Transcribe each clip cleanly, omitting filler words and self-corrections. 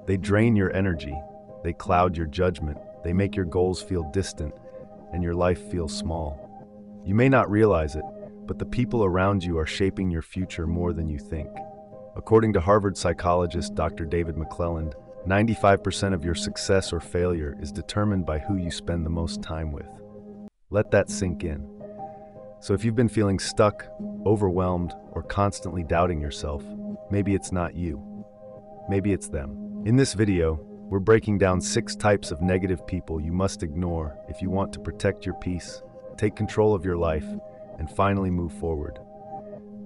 They drain your energy, they cloud your judgment, they make your goals feel distant, and your life feel small. You may not realize it, but the people around you are shaping your future more than you think. According to Harvard psychologist Dr. David McClelland, 95% of your success or failure is determined by who you spend the most time with. Let that sink in. So if you've been feeling stuck, overwhelmed, or constantly doubting yourself, maybe it's not you. Maybe it's them. In this video, we're breaking down 6 types of negative people you must ignore if you want to protect your peace, take control of your life, and finally move forward.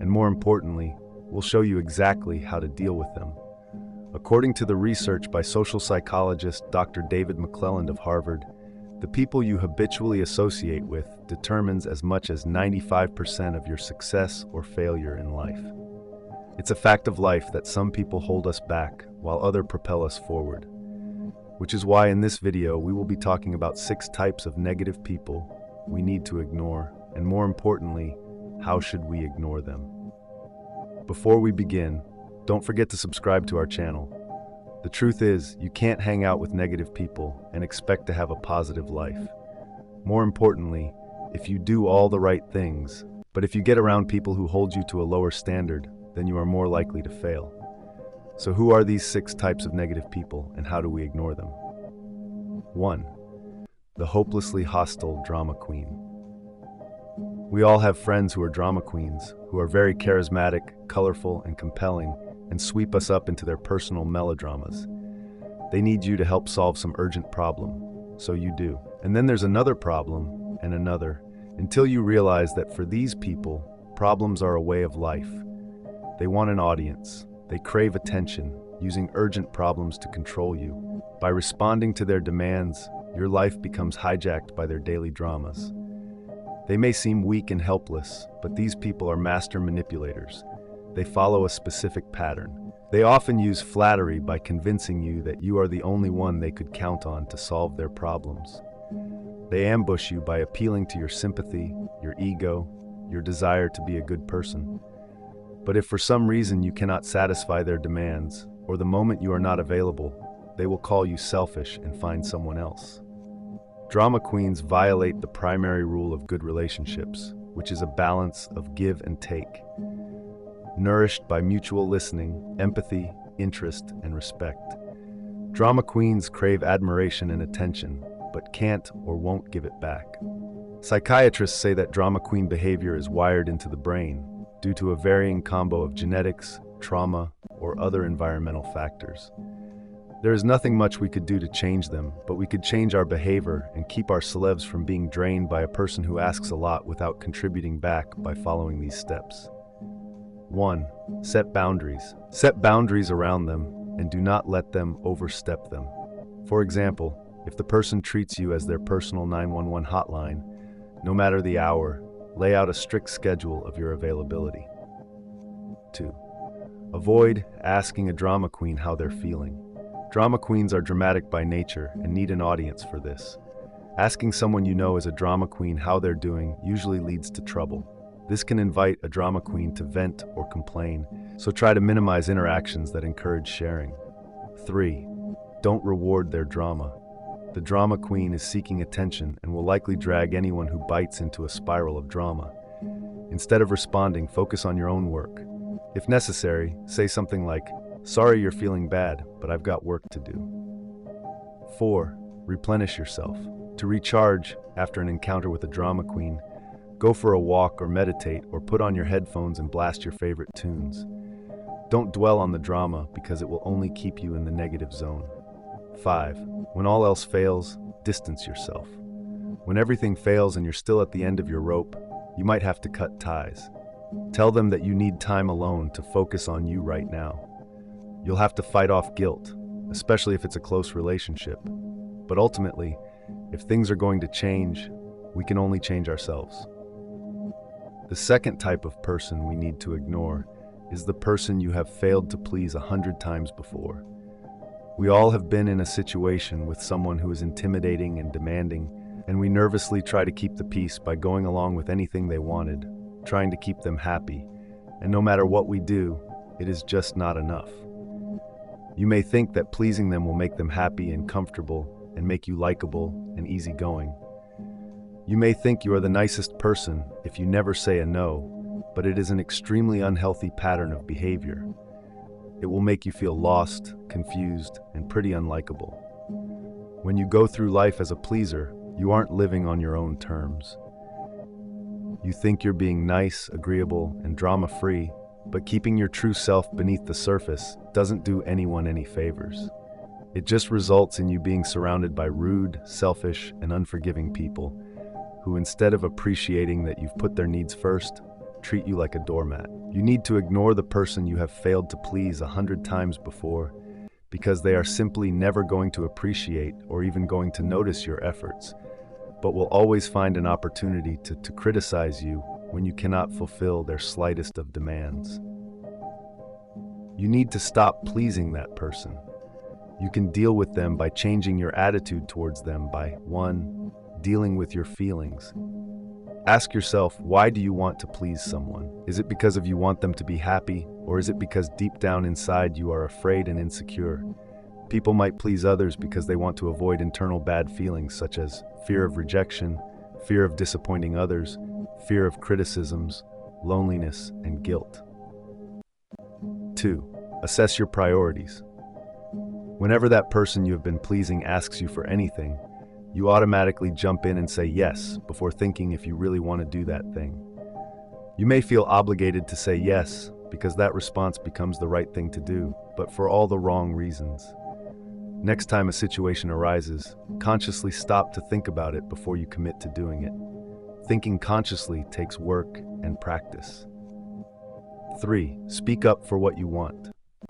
And more importantly, we'll show you exactly how to deal with them. According to the research by social psychologist Dr. David McClelland of Harvard, the people you habitually associate with determines as much as 95% of your success or failure in life. It's a fact of life that some people hold us back while others propel us forward. Which is why in this video we will be talking about 6 types of negative people we need to ignore, and more importantly, how should we ignore them? Before we begin, don't forget to subscribe to our channel. The truth is, you can't hang out with negative people and expect to have a positive life. More importantly, if you do all the right things, but if you get around people who hold you to a lower standard, then you are more likely to fail. So who are these 6 types of negative people and how do we ignore them? 1. The hopelessly hostile drama queen. We all have friends who are drama queens, who are very charismatic, colorful, and compelling, and sweep us up into their personal melodramas. They need you to help solve some urgent problem, so you do. And then there's another problem, and another, until you realize that for these people, problems are a way of life. They want an audience. They crave attention, using urgent problems to control you. By responding to their demands, your life becomes hijacked by their daily dramas. They may seem weak and helpless, but these people are master manipulators. They follow a specific pattern. They often use flattery by convincing you that you are the only one they could count on to solve their problems. They ambush you by appealing to your sympathy, your ego, your desire to be a good person. But if for some reason you cannot satisfy their demands, or the moment you are not available, they will call you selfish and find someone else. Drama queens violate the primary rule of good relationships, which is a balance of give and take, nourished by mutual listening, empathy, interest, and respect. Drama queens crave admiration and attention, but can't or won't give it back. Psychiatrists say that drama queen behavior is wired into the brain due to a varying combo of genetics, trauma, or other environmental factors. There is nothing much we could do to change them, but we could change our behavior and keep our celebs from being drained by a person who asks a lot without contributing back by following these steps. 1. Set boundaries. Set boundaries around them and do not let them overstep them. For example, if the person treats you as their personal 911 hotline, no matter the hour, lay out a strict schedule of your availability. 2. Avoid asking a drama queen how they're feeling. Drama queens are dramatic by nature and need an audience for this. Asking someone you know is a drama queen how they're doing usually leads to trouble. This can invite a drama queen to vent or complain, so try to minimize interactions that encourage sharing. 3. Don't reward their drama. The drama queen is seeking attention and will likely drag anyone who bites into a spiral of drama. Instead of responding, focus on your own work. If necessary, say something like, "Sorry you're feeling bad, but I've got work to do." 4. Replenish yourself. To recharge after an encounter with a drama queen, go for a walk or meditate or put on your headphones and blast your favorite tunes. Don't dwell on the drama because it will only keep you in the negative zone. 5. When all else fails, distance yourself. When everything fails and you're still at the end of your rope, you might have to cut ties. Tell them that you need time alone to focus on you right now. You'll have to fight off guilt, especially if it's a close relationship. But ultimately, if things are going to change, we can only change ourselves. The second type of person we need to ignore is the person you have failed to please 100 times before. We all have been in a situation with someone who is intimidating and demanding, and we nervously try to keep the peace by going along with anything they wanted, trying to keep them happy, and no matter what we do, it is just not enough. You may think that pleasing them will make them happy and comfortable and make you likable and easygoing. You may think you are the nicest person if you never say a no, but it is an extremely unhealthy pattern of behavior. It will make you feel lost, confused, and pretty unlikable. When you go through life as a pleaser, you aren't living on your own terms. You think you're being nice, agreeable, and drama-free, but keeping your true self beneath the surface doesn't do anyone any favors. It just results in you being surrounded by rude, selfish, and unforgiving people who, instead of appreciating that you've put their needs first, treat you like a doormat. You need to ignore the person you have failed to please 100 times before, because they are simply never going to appreciate or even going to notice your efforts, but will always find an opportunity to criticize you when you cannot fulfill their slightest of demands. You need to stop pleasing that person. You can deal with them by changing your attitude towards them by 1. Dealing with your feelings. Ask yourself, why do you want to please someone? Is it because you want them to be happy, or is it because deep down inside you are afraid and insecure? People might please others because they want to avoid internal bad feelings such as fear of rejection, fear of disappointing others, fear of criticisms, loneliness, and guilt. 2. Assess your priorities. Whenever that person you have been pleasing asks you for anything, you automatically jump in and say yes before thinking if you really want to do that thing. You may feel obligated to say yes because that response becomes the right thing to do, but for all the wrong reasons. Next time a situation arises, consciously stop to think about it before you commit to doing it. Thinking consciously takes work and practice. 3. Speak up for what you want.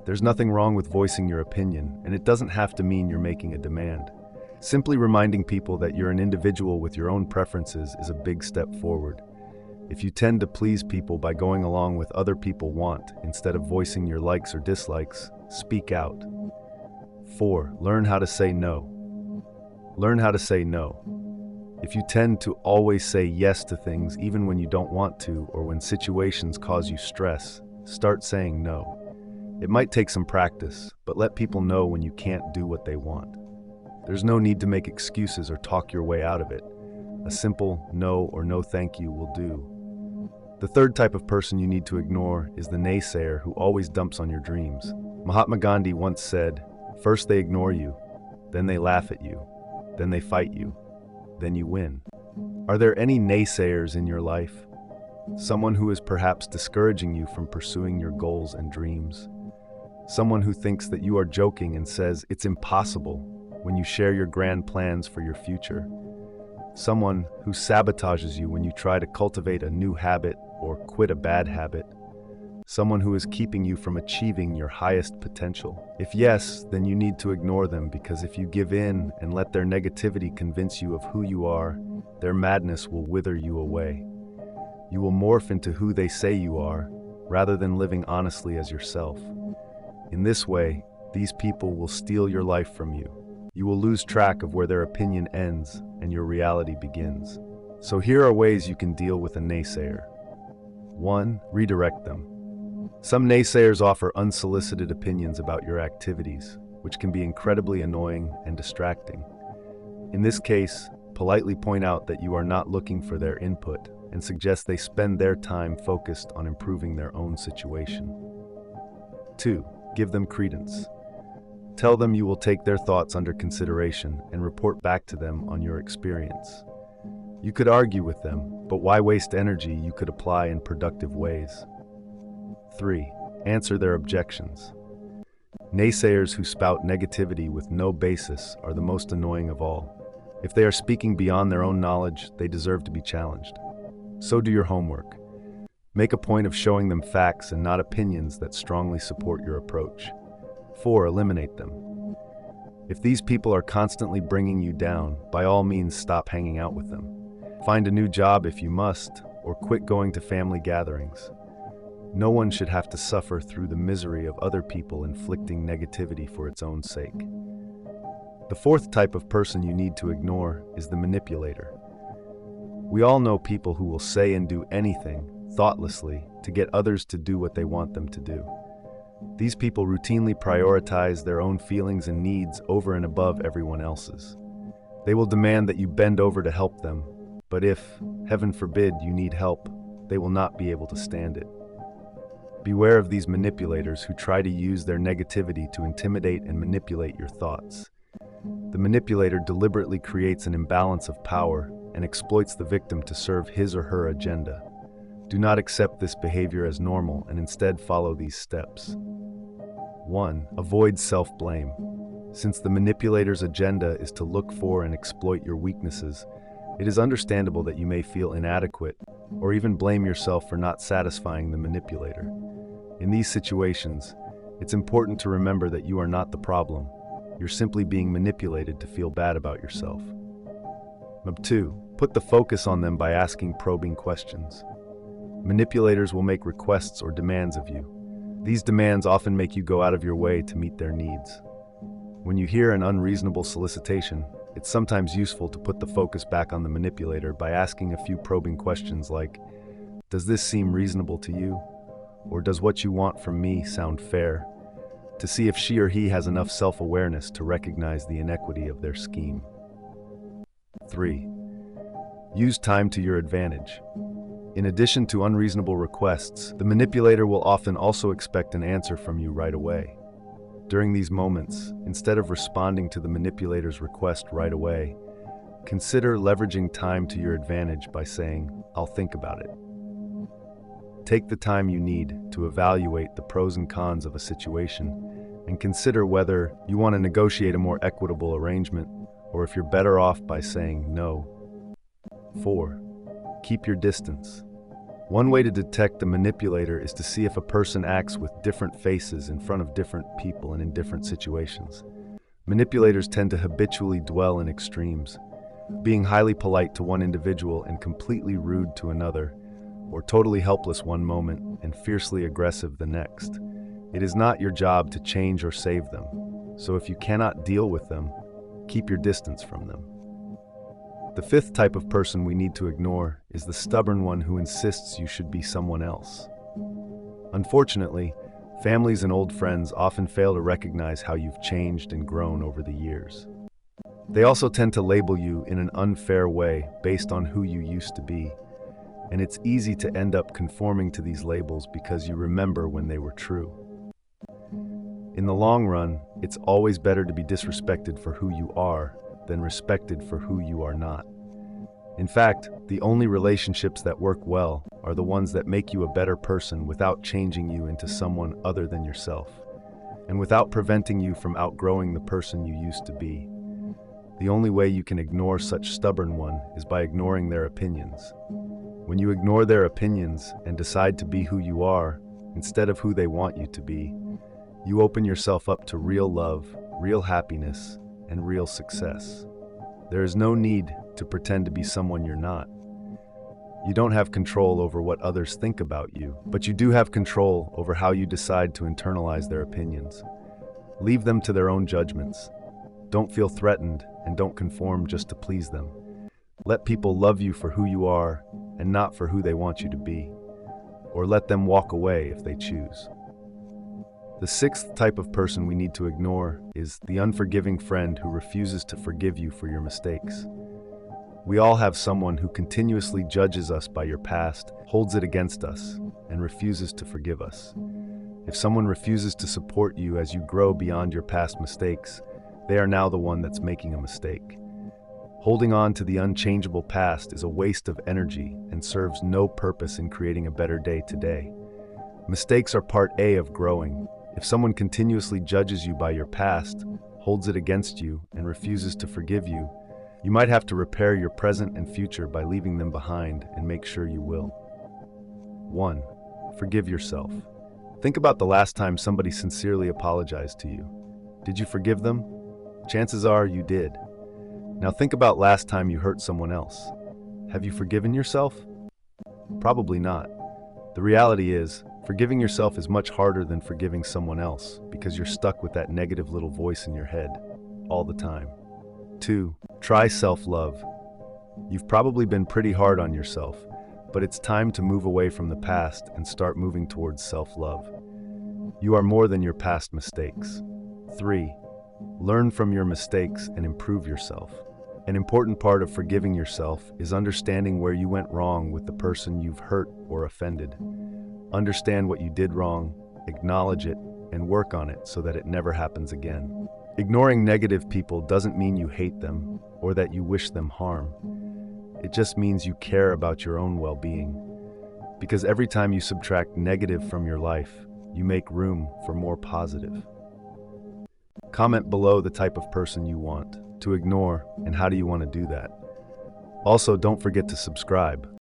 There's nothing wrong with voicing your opinion, and it doesn't have to mean you're making a demand. Simply reminding people that you're an individual with your own preferences is a big step forward. If you tend to please people by going along with other people want, instead of voicing your likes or dislikes, speak out. 4. Learn how to say no. Learn how to say no. If you tend to always say yes to things even when you don't want to or when situations cause you stress, start saying no. It might take some practice, but let people know when you can't do what they want. There's no need to make excuses or talk your way out of it. A simple no or no thank you will do. The third type of person you need to ignore is the naysayer who always dumps on your dreams. Mahatma Gandhi once said, "First they ignore you, then they laugh at you, then they fight you, then you win." Are there any naysayers in your life? Someone who is perhaps discouraging you from pursuing your goals and dreams? Someone who thinks that you are joking and says it's impossible when you share your grand plans for your future? Someone who sabotages you when you try to cultivate a new habit or quit a bad habit? Someone who is keeping you from achieving your highest potential? If yes, then you need to ignore them, because if you give in and let their negativity convince you of who you are, their madness will wither you away. You will morph into who they say you are, rather than living honestly as yourself. In this way, these people will steal your life from you. You will lose track of where their opinion ends and your reality begins. So here are ways you can deal with a naysayer. 1. Redirect them. Some naysayers offer unsolicited opinions about your activities, which can be incredibly annoying and distracting. In this case, politely point out that you are not looking for their input and suggest they spend their time focused on improving their own situation. 2. Give them credence. Tell them you will take their thoughts under consideration and report back to them on your experience. You could argue with them, but why waste energy you could apply in productive ways? 3. Answer their objections. Naysayers who spout negativity with no basis are the most annoying of all. If they are speaking beyond their own knowledge, they deserve to be challenged. So do your homework. Make a point of showing them facts and not opinions that strongly support your approach. 4. Eliminate them. If these people are constantly bringing you down, by all means stop hanging out with them. Find a new job if you must, or quit going to family gatherings. No one should have to suffer through the misery of other people inflicting negativity for its own sake. The fourth type of person you need to ignore is the manipulator. We all know people who will say and do anything, thoughtlessly, to get others to do what they want them to do. These people routinely prioritize their own feelings and needs over and above everyone else's. They will demand that you bend over to help them, but if, heaven forbid, you need help, they will not be able to stand it. Beware of these manipulators who try to use their negativity to intimidate and manipulate your thoughts. The manipulator deliberately creates an imbalance of power and exploits the victim to serve his or her agenda. Do not accept this behavior as normal and instead follow these steps. 1. Avoid self-blame. Since the manipulator's agenda is to look for and exploit your weaknesses, it is understandable that you may feel inadequate or even blame yourself for not satisfying the manipulator. In these situations, it's important to remember that you are not the problem. You're simply being manipulated to feel bad about yourself. 2. Put the focus on them by asking probing questions. Manipulators will make requests or demands of you. These demands often make you go out of your way to meet their needs. When you hear an unreasonable solicitation, it's sometimes useful to put the focus back on the manipulator by asking a few probing questions like, does this seem reasonable to you? Or does what you want from me sound fair? To see if she or he has enough self-awareness to recognize the inequity of their scheme. 3. Use time to your advantage. In addition to unreasonable requests, the manipulator will often also expect an answer from you right away. During these moments, instead of responding to the manipulator's request right away, consider leveraging time to your advantage by saying, "I'll think about it." Take the time you need to evaluate the pros and cons of a situation and consider whether you want to negotiate a more equitable arrangement or if you're better off by saying no. 4. Keep your distance. One way to detect the manipulator is to see if a person acts with different faces in front of different people and in different situations. Manipulators tend to habitually dwell in extremes, being highly polite to one individual and completely rude to another, or totally helpless one moment and fiercely aggressive the next. It is not your job to change or save them, so if you cannot deal with them, keep your distance from them. The 5th type of person we need to ignore is the stubborn one who insists you should be someone else. Unfortunately, families and old friends often fail to recognize how you've changed and grown over the years. They also tend to label you in an unfair way based on who you used to be, and it's easy to end up conforming to these labels because you remember when they were true. In the long run, it's always better to be disrespected for who you are than respected for who you are not. In fact, the only relationships that work well are the ones that make you a better person without changing you into someone other than yourself, and without preventing you from outgrowing the person you used to be. The only way you can ignore such stubborn one is by ignoring their opinions. When you ignore their opinions and decide to be who you are instead of who they want you to be, you open yourself up to real love, real happiness, and real success. There is no need to pretend to be someone you're not. You don't have control over what others think about you, but you do have control over how you decide to internalize their opinions. Leave them to their own judgments. Don't feel threatened and don't conform just to please them. Let people love you for who you are and not for who they want you to be, or let them walk away if they choose. The 6th type of person we need to ignore is the unforgiving friend who refuses to forgive you for your mistakes. We all have someone who continuously judges us by your past, holds it against us, and refuses to forgive us. If someone refuses to support you as you grow beyond your past mistakes, they are now the one that's making a mistake. Holding on to the unchangeable past is a waste of energy and serves no purpose in creating a better day today. Mistakes are part A of growing. If someone continuously judges you by your past, holds it against you, and refuses to forgive you, you might have to repair your present and future by leaving them behind and make sure you will. 1. Forgive yourself. Think about the last time somebody sincerely apologized to you. Did you forgive them? Chances are you did. Now think about last time you hurt someone else. Have you forgiven yourself? Probably not. The reality is, forgiving yourself is much harder than forgiving someone else because you're stuck with that negative little voice in your head all the time. 2. Try self-love. You've probably been pretty hard on yourself, but it's time to move away from the past and start moving towards self-love. You are more than your past mistakes. 3. Learn from your mistakes and improve yourself. An important part of forgiving yourself is understanding where you went wrong with the person you've hurt or offended. Understand what you did wrong, acknowledge it, and work on it so that it never happens again. Ignoring negative people doesn't mean you hate them or that you wish them harm. It just means you care about your own well-being. Because every time you subtract negative from your life, you make room for more positive. Comment below the type of person you want to ignore and how do you want to do that. Also, don't forget to subscribe